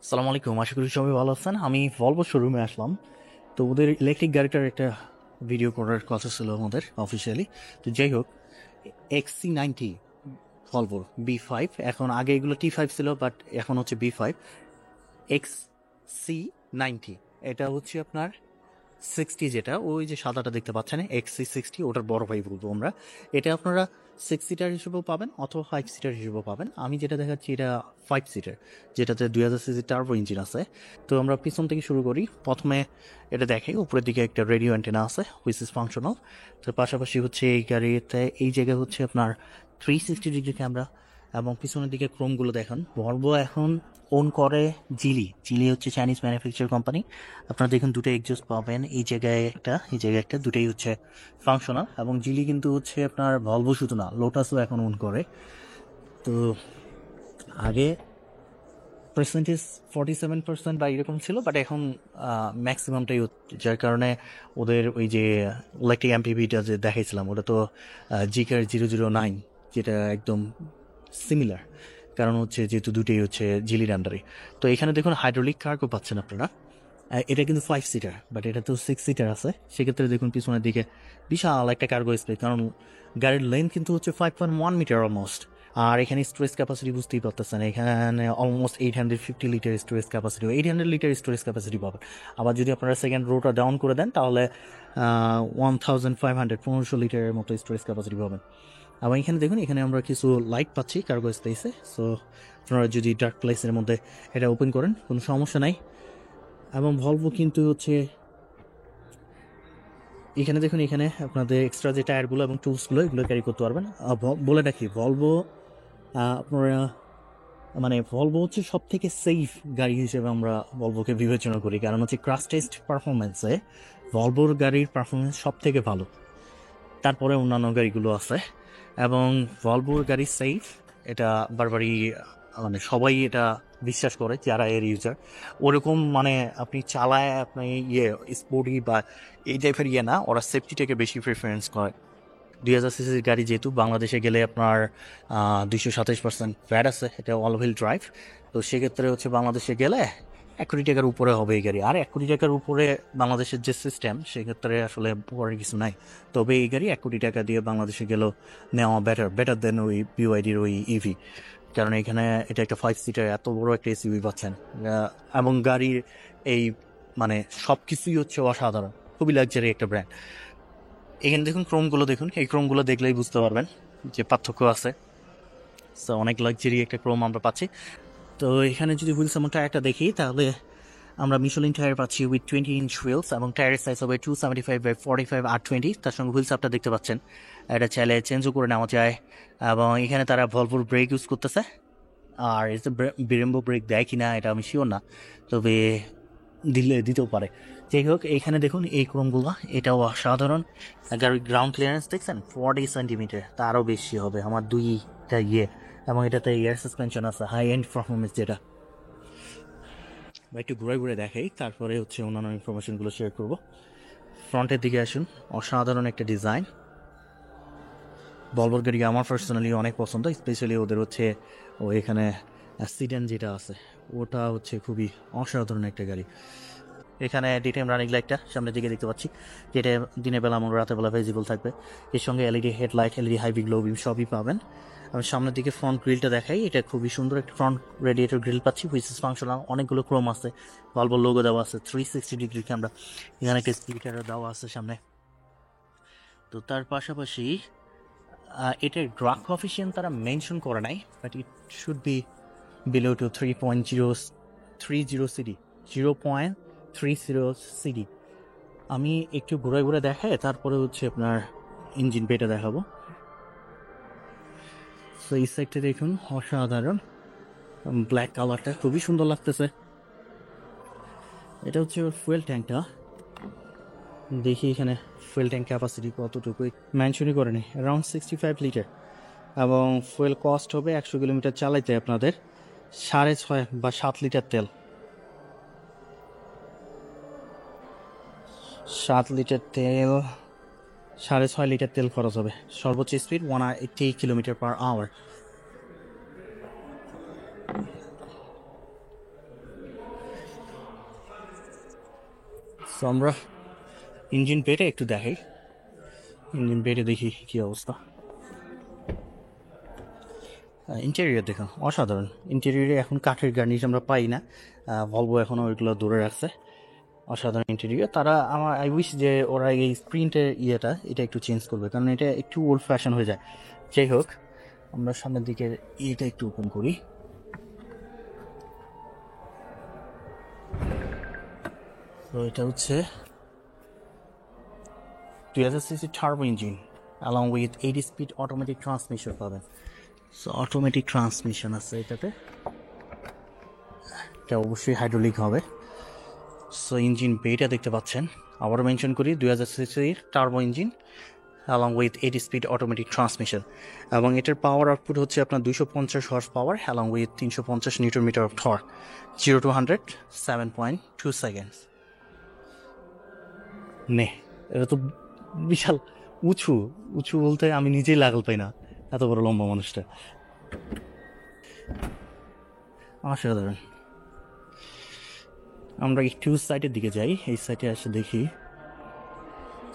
সালাম আলাইকুম, আশা করি সবাই ভালো আছেন। আমি ভলভো শোরুমে আসলাম। তো ওদের ইলেকট্রিক গাড়িটার একটা ভিডিও করার কথা ছিল আমাদের অফিসিয়ালি। তো যাই হোক, XC90 ভলভোর B5, এখন আগে এগুলো T5 ছিল, বাট এখন হচ্ছে B5 XC90। এটা হচ্ছে আপনার 60, যেটা ওই যে সাদাটা দেখতে পাচ্ছেন XC60, ওটার বড় ভাই বলবো আমরা। এটা আপনারা 6 সিটার হিসেবেও পাবেন অথবা 5 সিটার হিসেবেও পাবেন। আমি যেটা দেখাচ্ছি এটা 5 সিটার, যেটাতে 2000 সিসি টার্বো ইঞ্জিন আছে। তো আমরা পিছন থেকে শুরু করি। প্রথমে এটা দেখাই, উপরের দিকে একটা রেডিও অ্যান্টেনা আছে হুইচ ইজ ফাংশনাল। তো পাশাপাশি হচ্ছে এই গাড়িতে এই জায়গায় হচ্ছে আপনার 360 ডিগ্রি ক্যামেরা, এবং পিছনের দিকে ক্রোমগুলো দেখান। ভলভো এখন ওন করে জিলি। জিলি হচ্ছে চাইনিজ ম্যানুফ্যাকচার কোম্পানি। আপনারা দেখুন দুটো এক্সজস্ট পাবেন, এই জায়গায় একটা, এই জায়গায় একটা, দুটোই হচ্ছে ফাংশনাল। এবং জিলি কিন্তু হচ্ছে আপনার ভলভো শুধু না, লোটাসও এখন ওন করে। তো আগে পার্সেন্টেজ 47% বা এরকম ছিল, বাট এখন ম্যাক্সিমামটাই, যার কারণে ওদের ওই যে ইলেকট্রিক এমপিভিটা যে দেখাইছিলাম, ওটা তো জিকার 009, যেটা একদম সিমিলার। কারণ হচ্ছে যেহেতু দুটোই হচ্ছে জিলির আন্ডারে। তো এখানে দেখুন হাইড্রোলিক কার্গও পাচ্ছেন আপনারা। এটা কিন্তু 5 সিটার, বাট এটা তো 6 সিটার আছে। সেক্ষেত্রে দেখুন পিছনের দিকে বিশাল একটা কার্গো স্পেস, কারণ গাড়ির লেন্থ কিন্তু হচ্ছে 5.1 মিটার অলমোস্ট। আর এখানে স্টোরেজ ক্যাপাসিটি বুঝতেই পারতেছেন, এখানে almost 850 litre storage capacity, 800 litre storage capacity পাবেন। আবার যদি আপনারা সেকেন্ড রোটা ডাউন করে দেন, তাহলে 1500, 1500 লিটারের মতো স্টোরেজ ক্যাপাসিটি পাবেন। আবার এখানে দেখুন, এখানে আমরা কিছু লাইট পাচ্ছি কার্গো স্পেসে। সো আপনারা যদি ডার্ক প্লেসের মধ্যে এটা ওপেন করেন, কোনো সমস্যা নাই। এবং ভলভো কিন্তু হচ্ছে এখানে দেখুন, এখানে আপনাদের এক্সট্রা যে টায়ারগুলো এবং টুলসগুলো, এগুলো ক্যারি করতে পারবেন। বলে রাখি, ভলভো আপনারা মানে ভলভো হচ্ছে সব থেকে সেফ গাড়ি হিসেবে আমরা ভলভোকে বিবেচনা করি, কারণ হচ্ছে ক্রাশ টেস্ট পারফরমেন্সে ভলভোর গাড়ির পারফরমেন্স সব থেকে ভালো। তারপরে অন্যান্য গাড়িগুলো আছে, এবং ভলভোর গাড়ি সেফ, এটা বারবারই মানে সবাই এটা বিশ্বাস করে যারা এর ইউজার। ওরকম মানে আপনি চালায় আপনি স্পোর্টি বা এই টাইপের না, ওরা সেফটিটাকে বেশি প্রিফারেন্স করে। 2000 সিসির গাড়ি যেহেতু, বাংলাদেশে গেলে আপনার 227% ভ্যাট আছে, এটা অল হুইল ড্রাইভ। তো সেক্ষেত্রে হচ্ছে বাংলাদেশে গেলে 1 কোটি টাকার উপরে হবে এই গাড়ি। আর 1 কোটি টাকার উপরে বাংলাদেশের যে সিস্টেম, সেক্ষেত্রে আসলে পরের কিছু নাই। তবে এই গাড়ি 1 কোটি টাকা দিয়ে বাংলাদেশে গেলেও নেওয়া বেটার দেন ওই বিওয়াইডির ওই ইভি। কারণ এখানে এটা একটা 5 সিটার, এত বড় একটা এসইউভি পাচ্ছেন। এবং গাড়ির এই মানে সব কিছুই হচ্ছে অসাধারণ, খুবই লাক্সারি একটা ব্র্যান্ড। এখানে দেখুন ক্রোমগুলো দেখুন, এই ক্রোমগুলো দেখলেই বুঝতে পারবেন যে পার্থক্য আছে। সো অনেক লাক্সারি একটা ক্রোম আমরা পাচ্ছি। তো এখানে যদি হুইলস এবং টায়ারটা দেখি, তাহলে আমরা মিশোলিন টায়ার পাচ্ছি উইথ 20 ইঞ্চ হুইলস, এবং টায়ারের সাইজ হবে 275/45 R20। তার সঙ্গে হুইলস আপটা দেখতে পাচ্ছেন, এটা চাইলে চেঞ্জও করে নেওয়া যায়। এবং এখানে তারা ভলভোর ব্রেক ইউজ করতেছে। আর এতে বিরেম্বো ব্রেক দেয় কিনা এটা আমি শিওর না, তবে দিতেও পারে। যাই হোক, এইখানে দেখুন এই ক্রোমগুলো, এটাও অসাধারণ। গাড়ির গ্রাউন্ড ক্লিয়ারেন্স দেখছেন 40 সেন্টিমিটার, তারও বেশি হবে আমার দুইটা এবং এটাতে এয়ার সাসপেনশন আছে, হাই এন্ড পারফরমেন্স যেটা। বা একটু ঘুরে ঘুরে দেখাই, তারপরে হচ্ছে অন্যান্য ইনফরমেশনগুলো শেয়ার করব। ফ্রন্টের দিকে আসুন, অসাধারণ একটা ডিজাইন। ভলভোর গাড়ি আমার পার্সোনালি অনেক পছন্দ, স্পেশালি ওদের হচ্ছে ও এখানে সিডান যেটা আছে, ওটা হচ্ছে খুবই অসাধারণ একটা গাড়ি। এখানে ডিটেম রানিং লাইটটা সামনের দিকে দেখতে পাচ্ছি, যেটা দিনের বেলা এবং রাতের বেলা ভিজিবল থাকবে। এর সঙ্গে এলইডি হেডলাইট, এলইডি হাইবি গ্লো বিম সবই পাবেন। আমি সামনের দিকে ফ্রন্ট গ্রিলটা দেখাই, এটা খুবই সুন্দর একটা ফ্রন্ট রেডিয়েটর গ্রিল পাচ্ছি হুইচ ইজ ফাংশনাল। অনেকগুলো ক্রোম আছে, ভলভোর লোগো দেওয়া আছে, 360 ডিগ্রি ক্যামেরা, এখানে একটা স্পিকার দেওয়া আছে সামনে। তো তার পাশাপাশি এটার ড্রাগ কফিসিয়েন্ট তারা মেনশন করে নাই, but it should be below to 3.030 CD, 0.30 CD. আমি একটু ঘুরে ঘুরে দেখাই, তারপরে হচ্ছে আপনার ইঞ্জিন বেটা দেখাবো। তো এই সাইডটা দেখুন, অসাধারণ ব্ল্যাক কালারটা খুবই সুন্দর লাগতেছে। এটা হচ্ছে ওর ফুয়েল ট্যাঙ্কটা, দেখি এখানে ফুয়েল ট্যাঙ্ক ক্যাপাসিটি কতটুকু মেনশনই করেনি, অ্যারাউন্ড 65 লিটার। এবং ফুয়েল কস্ট হবে 100 কিলোমিটার চালাইতে আপনাদের 6.5 বা 7 লিটার তেল। 7 লিটার তেল, 6.5 লিটার তেল খরচ হবে। সর্বোচ্চ speed 180 kilometre per hour. So আমরা ইঞ্জিন বেটে একটু দেখাই, ইঞ্জিন বেটে দেখি কী অবস্থা। ইন্টেরিয়র দেখুন অসাধারণ। ইন্টেরিয়রে এখন কাঠের গার্নিশ আমরা পাই না, ভলভো এখনও ওইগুলো দূরে রাখছে। অসাধারণ ইন্টেরিয়র। তারা আমার আই উইশ যে ওরা এই স্ক্রিনটের এটা একটু চেঞ্জ করবে, কারণ এটা একটু ওল্ড ফ্যাশন হয়ে যায়। যাই হোক, আমরা সামনের দিকে এটা একটু ওপেন করি। তো এটা হচ্ছে 2000cc turbo engine along with 80 speed automatic transmission পাবেন। সো অটোমেটিক ট্রান্সমিশন আছে এটাতে, এটা অবশ্যই হাইড্রোলিক হবে। সো ইঞ্জিন বেটা দেখতে পাচ্ছেন, আবারও মেনশন করি 2000cc turbo engine along with 80 speed automatic transmission, এবং এটার পাওয়ার আউটপুট হচ্ছে আপনার 250 horse power along with 350 newton metre of torque. 0 to 100 7.2 seconds. নে, এটা তো বিশাল উঁচু উঁচু বলতে আমি নিজেই লাগল পাই না, এত বড় লম্বা মানুষটা, অসাধারণ। আমরা একটু সাইডের দিকে যাই, এই সাইডে এসে দেখি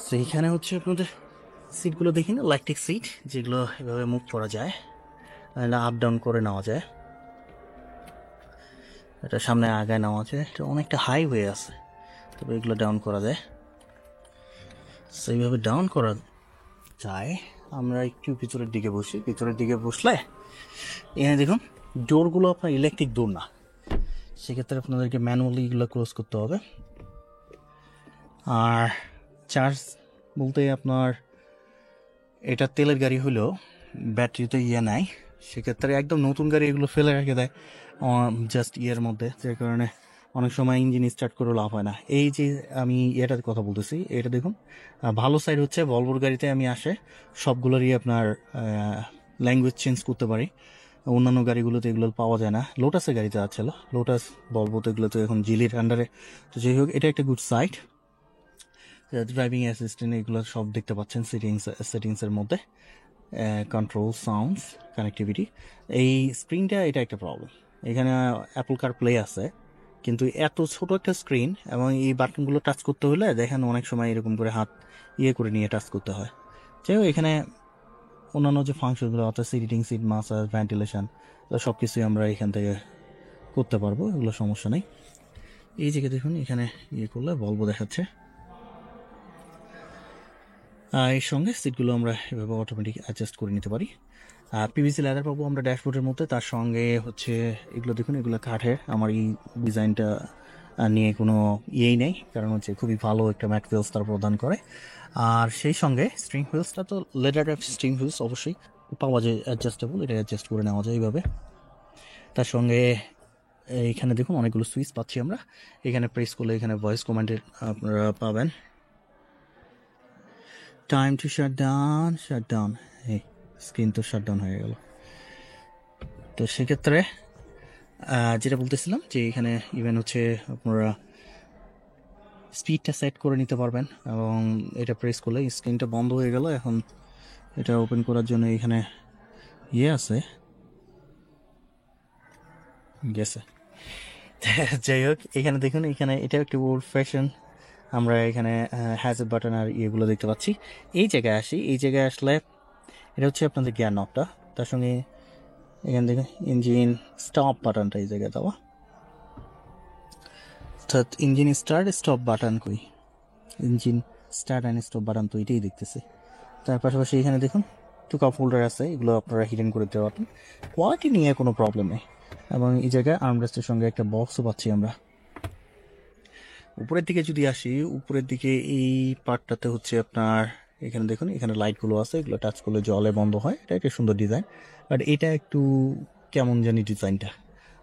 সেইখানে হচ্ছে আপনাদের সিটগুলো দেখি না, ইলেকট্রিক সিট, যেগুলো এভাবে মুভ করা যায়, আপ ডাউন করে নেওয়া যায়। এটা সামনে আগায় নেওয়া যায়, এটা অনেকটা হাই হয়ে আছে, তবে এগুলো ডাউন করা যায়। সেইভাবে ডাউন করা যায়। আমরা একটু ভিতরের দিকে বসি, ভিতরের দিকে বসলে এখানে দেখুন ডোরগুলো আপনার ইলেকট্রিক ডোর না, সেক্ষেত্রে আপনাদেরকে ম্যানুয়ালি এগুলো ক্লোজ করতে হবে। আর চার্জ বলতে আপনার এটা তেলের গাড়ি হলেও ব্যাটারিতে নেয়, সেক্ষেত্রে একদম নতুন গাড়ি এগুলো ফেলে রেখে দেয় জাস্ট মধ্যে, যে কারণে অনেক সময় ইঞ্জিন স্টার্ট করে লাভ হয় না। এই যে আমি এটার কথা বলতেছি, এটা দেখুন ভালো সাইড হচ্ছে ভলভোর গাড়িতে আমি আসে সবগুলোরই আপনার ল্যাঙ্গুয়েজ চেঞ্জ করতে পারি, অন্যান্য গাড়িগুলোতে এগুলো পাওয়া যায় না। লোটাসের গাড়িতে আছে, লোটাস ভলভোতে এগুলো তো এখন জিলির আন্ডারে। তো যাই হোক, এটা একটা গুড সাইড। ড্রাইভিং অ্যাসিস্ট্যান্ট এগুলো সব দেখতে পাচ্ছেন সেটিংসের মধ্যে, কন্ট্রোল, সাউন্ডস, কানেক্টিভিটি। এই স্ক্রিনটা এটা একটা প্রবলেম, এখানে অ্যাপল কার প্লে আছে, কিন্তু এত ছোট একটা স্ক্রিন এবং এই বাটনগুলো টাচ করতে হলে দেখেন অনেক সময় এরকম করে হাত করে নিয়ে টাচ করতে হয়। যাই হোক, এখানে অন্যান্য যে ফাংশনগুলো অর্থাৎ সিটিং, সিট মাসাজ, ভেন্টিলেশন, সব কিছুই আমরা এখান থেকে করতে পারবো, এগুলো সমস্যা নেই। এই জায়গায় দেখুন, এখানে করলে ভলভো দেখাচ্ছে। এর সঙ্গে সিটগুলো আমরা এভাবে অটোমেটিক অ্যাডজাস্ট করে নিতে পারি। পিভিসি লেদার পাবো আমরা ড্যাশবোর্ডের মধ্যে, তার সঙ্গে হচ্ছে এগুলো দেখুন, এগুলো কাঠের। আমার এই ডিজাইনটা নিয়ে কোনো নেই, কারণ হচ্ছে খুবই ভালো একটা ম্যাট হুইলস তার প্রদান করে। আর সেই সঙ্গে স্ট্রিং হুইলসটা তো লেদার স্ট্রিং হুইলস অবশ্যই পাওয়া যায়, অ্যাডজাস্টেবল, এটা অ্যাডজাস্ট করে নেওয়া যায় এইভাবে। তার সঙ্গে এইখানে দেখুন অনেকগুলো সুইচ পাচ্ছি আমরা, এখানে প্রেস করলে এখানে ভয়েস কমান্ডের আপনারা পাবেন। টাইম টু শাট ডাউন, এই স্ক্রিন তো শাট ডাউন হয়ে গেল। তো সেক্ষেত্রে যেটা বলতেছিলাম যে এখানে ইভেন হচ্ছে আপনারা স্পিডটা সেট করে নিতে পারবেন, এবং এটা প্রেস করলে স্ক্রিনটা বন্ধ হয়ে গেল। এখন এটা ওপেন করার জন্য এখানে আছে গেছে। যাই হোক, এখানে দেখুন, এখানে এটা একটু ওল্ড ফ্যাশন, আমরা এখানে হ্যাজেট বাটন আর ইয়েগুলো দেখতে পাচ্ছি। এই জায়গায় আসি, এই জায়গায় আসলে এটা হচ্ছে আপনাদের গিয়ার নবটা, তার সঙ্গে এখান থেকে ইঞ্জিন স্টপ বাটনটা এই জায়গায় দেওয়া, অর্থাৎ ইঞ্জিন স্টার্ট স্টপ বাটন কই, engine start and stop button তো এটাই দেখতেছি। তার পাশাপাশি এখানে দেখুন টু কাপ হোল্ডার আছে, এগুলো আপনারা হিডেন করে দিতে পারবেন, কোয়ালিটি নিয়ে কোনো প্রবলেম নেই। এবং এই জায়গায় আর্মরেস্টের সঙ্গে একটা বক্সও পাচ্ছি আমরা। উপরের দিকে যদি আসি, উপরের দিকে এই পার্টটাতে হচ্ছে আপনার এখানে দেখুন, এখানে লাইটগুলো আছে, এগুলো টাচ করলে জলে বন্ধ হয়, এটা একটা সুন্দর ডিজাইন। বাট এটা একটু কেমন জানি ডিজাইনটা,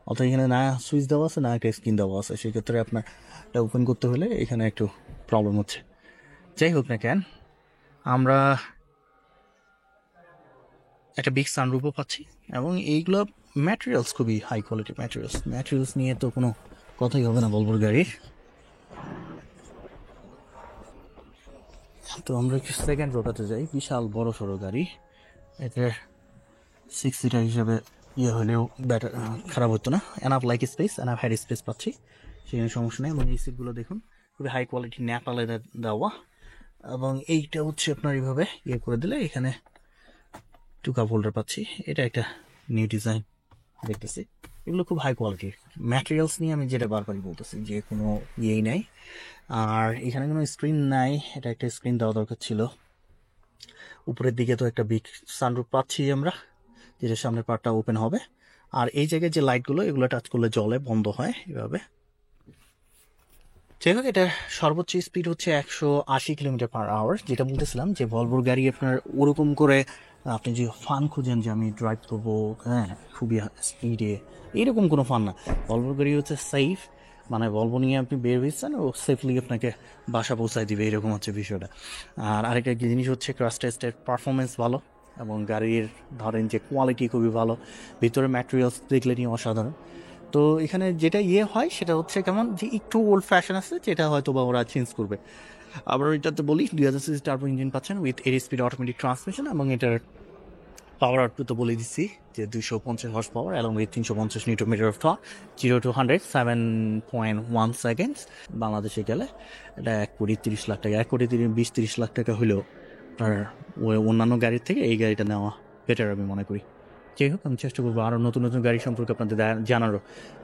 অর্থাৎ এখানে না সুইচ দেওয়া আছে, না একটা স্ক্রিন দেওয়া আছে, সেক্ষেত্রে আপনার এটা ওপেন করতে হলে এখানে একটু প্রবলেম হচ্ছে। যাই হোক না কেন, আমরা একটা বিগ সানরুফও পাচ্ছি, এবং এইগুলো ম্যাটেরিয়ালস খুবই হাই কোয়ালিটি ম্যাটেরিয়ালস নিয়ে তো কোনো কথাই হবে না ভলভোর গাড়ির। তো আমরা একটু সেকেন্ড রোটাতে যাই, বিশাল বড় সড়ো গাড়ি, এটার 6 সিটার হিসাবে হলেও ব্যাটার খারাপ হতো না, enough like space, enough head space পাচ্ছি, সেখানে সমস্যা নেই। এবং এই সিটগুলো দেখুন, খুবই হাই কোয়ালিটি ন্যাপালে দেওয়া, এবং এইটা হচ্ছে আপনার এইভাবে ইয়ে করে দিলে এখানে টু কাপ হোল্ডার পাচ্ছি। এটা একটা নিউ ডিজাইন দেখতেছি। এগুলো খুব হাই কোয়ালিটির ম্যাটেরিয়ালস নিয়ে আমি যেটা বারবারই বলতেছি যে কোনো ইয়েই নাই। আর এখানে কোনো স্ক্রিন নাই, এটা একটা স্ক্রিন দেওয়া দরকার ছিল। উপরের দিকে তো একটা বিগ সানরুফ পাচ্ছি আমরা, যেটা সামনের পার্টটা ওপেন হবে। আর এই জায়গায় যে লাইটগুলো, এগুলো টাচ করলে জ্বলে, বন্ধ হয় এভাবে। যাই হোক, এটার সর্বোচ্চ স্পিড হচ্ছে 180 কিলোমিটার/আওয়ার। যেটা বলতেছিলাম যে ভলভোর গাড়ি আপনার ওরকম করে আপনি যে ফান খুঁজেন যে আমি ড্রাইভ করবো, হ্যাঁ, খুবই স্পিডে, এইরকম কোনো ফান না। ভলভোর গাড়ি হচ্ছে সেফ, মানে ভলভো নিয়ে আপনি বের হয়েছেন, ও সেফলি আপনাকে বাসা পৌঁছায় দিবে, এরকম হচ্ছে বিষয়টা। আর আরেকটা জিনিস হচ্ছে ক্র্যাশ টেস্টের পারফরমেন্স ভালো, এবং গাড়ির ধরেন যে কোয়ালিটি খুবই ভালো, ভিতরে ম্যাটেরিয়ালস দেখলে নিয়ে অসাধারণ। তো এখানে যেটা ইয়ে হয় সেটা হচ্ছে কেমন যে একটু ওল্ড ফ্যাশন আছে, যেটা হয়তো বা ওরা চেঞ্জ করবে। আবার এটাতে বলি 2000 সিসি টার্বো ইঞ্জিন পাচ্ছেন উইথ 8 স্পিড অটোমেটিক ট্রান্সমিশন, এবং এটার পাওয়ার আউটপুট তো বলে দিচ্ছি যে 250 হর্স পাওয়ার এবং with 350 newton metre of torque, 0-100 7.1 seconds. বাংলাদেশে গেলে এটা 1,30,00,000 টাকা, 1,20,30 লাখ টাকা হলেও আপনার অন্যান্য গাড়ির থেকে এই গাড়িটা নেওয়া বেটার আমি মনে করি। যাই হোক, আমি চেষ্টা করবো আরও নতুন নতুন গাড়ি সম্পর্কে আপনাদের জানারও।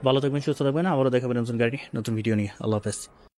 ভালো থাকবেন, সুস্থ থাকবেন, আবারও দেখাবেন নতুন গাড়ি নতুন ভিডিও নিয়ে। আল্লাহ হাফেজ।